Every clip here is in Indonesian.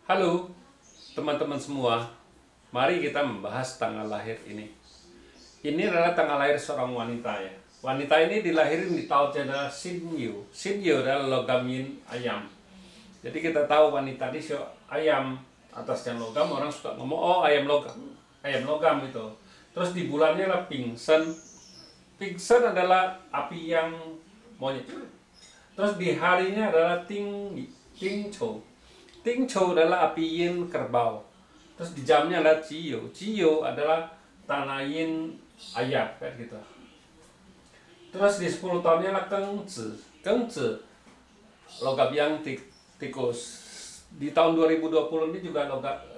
Halo teman-teman semua, mari kita membahas tanggal lahir ini. Ini adalah tanggal lahir seorang wanita ya. Wanita ini dilahirin di tahun adalah Sinyo. Sinyo adalah logam yin ayam. Jadi kita tahu wanita ini ayam atasnya logam, orang suka ngomong oh ayam logam itu. Terus di bulannya adalah Pingsen. Pingsen adalah api yang monyet. Terus di harinya adalah Tingchou. Tingchou adalah api yin kerbau. Terus di jamnya adalah Jiyo. Jiyo adalah tanah yin ayam kayak gitu. Terus di 10 tahunnya adalah Gengzi. Gengzi logam yang tikus. Di tahun 2020 ini juga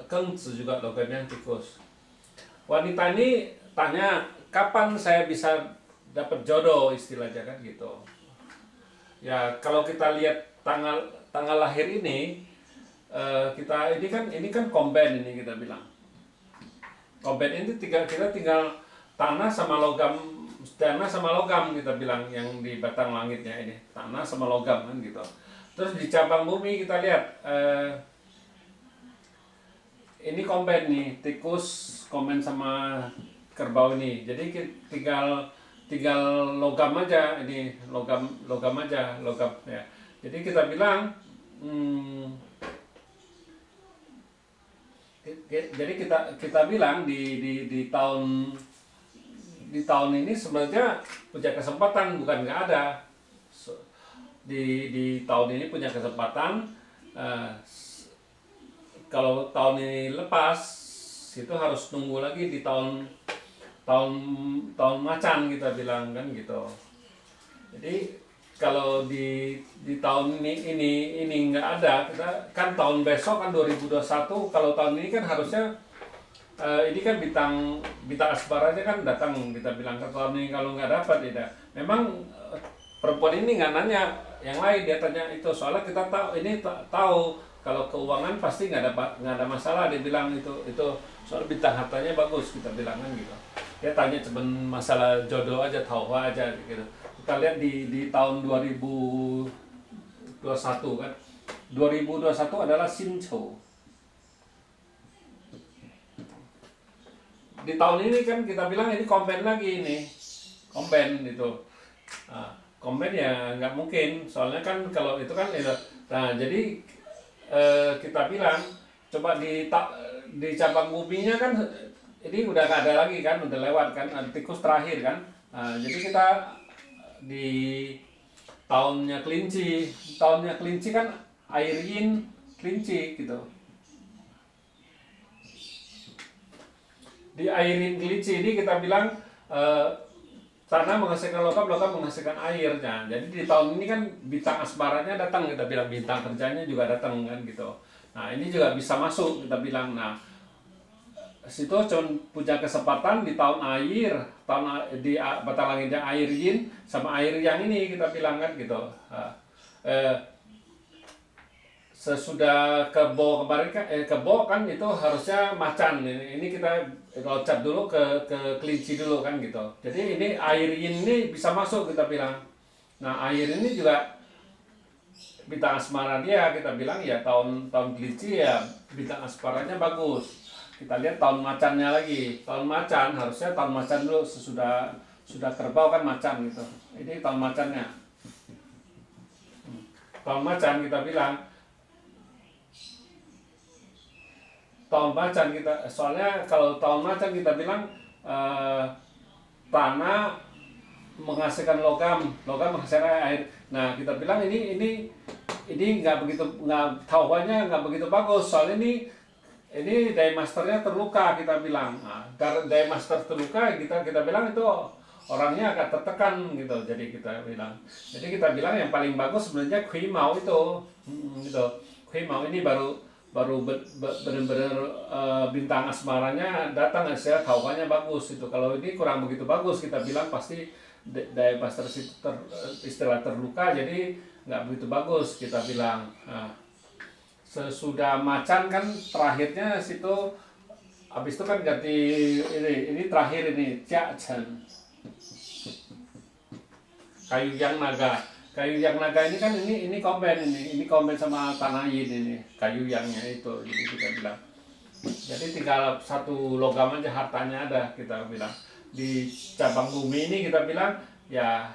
Gengzi juga logam yang tikus. Wanita ini tanya kapan saya bisa dapat jodoh istilahnya kan gitu. Ya kalau kita lihat tanggal lahir ini ini kan komben ini kita bilang. Komben ini kita tinggal tanah sama logam kita bilang yang di batang langitnya ini tanah sama logam kan gitu. Terus di cabang bumi kita lihat ini komben nih tikus komben sama kerbau ini. Jadi tinggal logam aja ini logam ya. Jadi kita bilang jadi kita bilang di tahun ini sebenarnya punya kesempatan, bukan nggak ada. Di tahun ini punya kesempatan. Kalau tahun ini lepas itu harus nunggu lagi di tahun macan kita bilang kan gitu. Jadi kalau di tahun ini nggak ada, kita kan tahun besok kan 2021. Kalau tahun ini kan harusnya ini kan bintang asbaranya kan datang, kita bilang ke tahun ini kalau nggak dapat tidak. Memang perempuan ini nggak nanya yang lain, dia tanya itu soalnya kita tahu kalau keuangan pasti nggak ada masalah, dia bilang itu soal bintang hartanya bagus kita bilang kan gitu. Dia tanya cuma masalah jodoh aja, tahu aja gitu. Kita lihat di tahun 2021 kan. 2021 adalah Sinchou. Di tahun ini kan kita bilang ini komben lagi ini. Komben itu. Nah, komben ya nggak mungkin. Soalnya kan kalau itu kan nah jadi kita bilang coba di cabang buminya kan ini udah nggak ada lagi kan, udah lewat kan, ada tikus terakhir kan. Nah, jadi kita di tahunnya kelinci kan air yin kelinci gitu. Di air yin kelinci ini kita bilang tanah menghasilkan logam menghasilkan air. Nah, jadi di tahun ini kan bintang asmaranya datang, kita bilang bintang kerjanya juga datang kan gitu. Nah ini juga bisa masuk kita bilang. Nah situ cuma punya kesempatan di tahun air, di batang langitnya air yin sama air yang ini kita bilang kan gitu. Sesudah kebo kemarin kan kebo kan itu harusnya macan, ini kita loncat dulu ke kelinci dulu kan gitu. Jadi ini air yin ini bisa masuk kita bilang. Nah air ini juga bintang asmara dia kita bilang ya tahun kelinci ya bintang asmaranya bagus. Kita lihat tahun macannya lagi. Tahun macan harusnya tahun macan dulu, sudah kerbau kan macan gitu. Ini tahun macannya. Tahun macan kita bilang. Tahun macan kita, soalnya kalau tahun macan kita bilang tanah menghasilkan logam menghasilkan air. Nah kita bilang ini nggak tahuannya nggak begitu bagus, soalnya ini daya masternya terluka kita bilang. Nah, karena daya master terluka kita bilang itu orangnya agak tertekan gitu. Jadi kita bilang yang paling bagus sebenarnya Kui Mao itu gitu. Kui Mao ini baru benar-benar bintang asmaranya datang, hasilnya tahuannya bagus itu. Kalau ini kurang begitu bagus kita bilang pasti daya master istilah terluka, jadi nggak begitu bagus kita bilang. Nah, sesudah macan kan terakhirnya situ, habis itu kan ganti ini terakhir ini Jia Chen, kayu yang naga. Kayu yang naga ini kan ini komben sama tanah yin ini kayu yangnya itu, jadi kita bilang. Jadi tinggal satu logam aja hartanya ada, kita bilang. Di cabang bumi ini kita bilang ya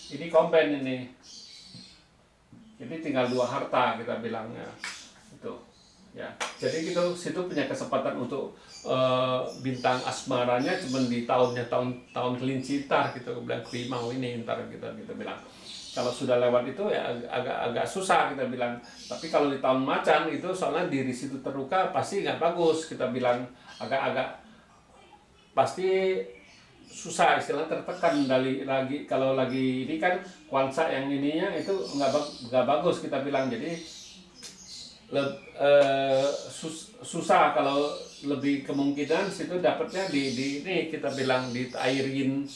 ini komben ini. Jadi tinggal 2 harta kita bilangnya itu. Ya, jadi gitu situ punya kesempatan untuk bintang asmaranya cuma di tahun kelinci ntar, kita bilang kelimau ini ntar kita bilang. Kalau sudah lewat itu ya agak susah kita bilang. Tapi kalau di tahun macan itu soalnya diri situ terluka pasti nggak bagus, kita bilang agak pasti susah, istilah tertekan dari lagi. Kalau lagi ini kan kuansa yang ininya itu nggak bagus kita bilang. Jadi susah, kalau lebih kemungkinan situ dapatnya di ini kita bilang di air yin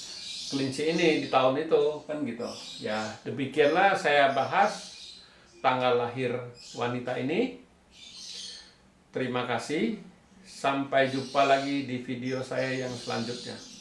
kelinci ini di tahun itu kan gitu ya. Demikianlah saya bahas tanggal lahir wanita ini. Terima kasih, sampai jumpa lagi di video saya yang selanjutnya.